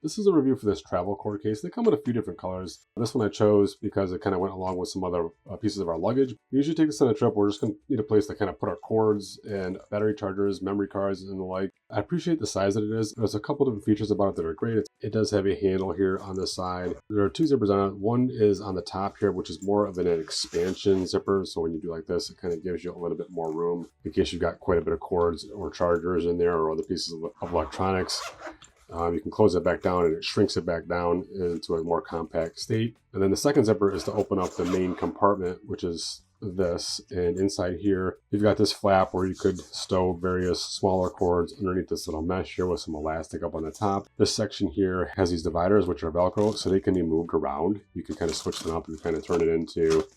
This is a review for this travel cord case. They come in a few different colors. This one I chose because it kind of went along with some other pieces of our luggage. We usually take this on a trip. We're just going to need a place to kind of put our cords and battery chargers, memory cards, and the like. I appreciate the size that it is. There's a couple different features about it that are great. It does have a handle here on the side. There are two zippers on it. One is on the top here, which is more of an expansion zipper. So when you do like this, it kind of gives you a little bit more room in case you've got quite a bit of cords or chargers in there or other pieces of electronics. You can close it back down and it shrinks it back down into a more compact state. And then the second zipper is to open up the main compartment, which is this. And inside here, you've got this flap where you could stow various smaller cords underneath this little mesh here with some elastic up on the top. This section here has these dividers, which are Velcro, so they can be moved around. You can kind of switch them up and kind of turn it into,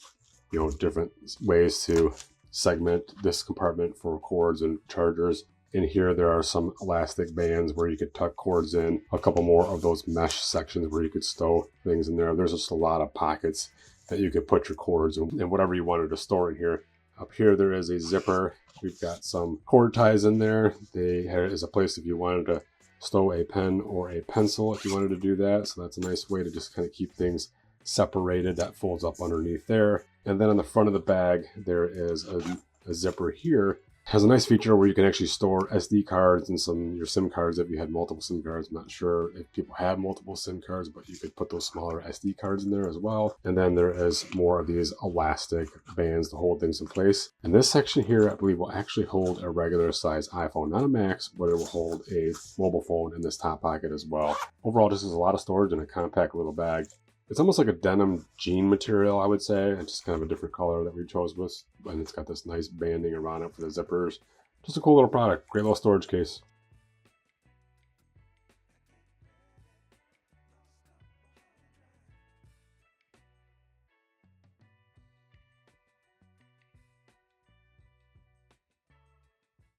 different ways to segment this compartment for cords and chargers. In here, there are some elastic bands where you could tuck cords in, a couple more of those mesh sections where you could stow things in there. There's just a lot of pockets that you could put your cords and whatever you wanted to store in here. Up here, there is a zipper. We've got some cord ties in there. There is a place if you wanted to stow a pen or a pencil if you wanted to do that. So that's a nice way to just kind of keep things separated. That folds up underneath there. And then on the front of the bag, there is a zipper here. Has a nice feature where you can actually store SD cards and your SIM cards if you had multiple SIM cards. I'm not sure if people had multiple SIM cards, but you could put those smaller SD cards in there as well. And then there is more of these elastic bands to hold things in place. And this section here, I believe, will actually hold a regular size iPhone, not a Max, but it will hold a mobile phone in this top pocket as well. Overall, this is a lot of storage in a compact little bag. It's almost like a denim jean material, I would say. It's just kind of a different color that we chose with. And it's got this nice banding around it for the zippers. Just a cool little product. Great little storage case.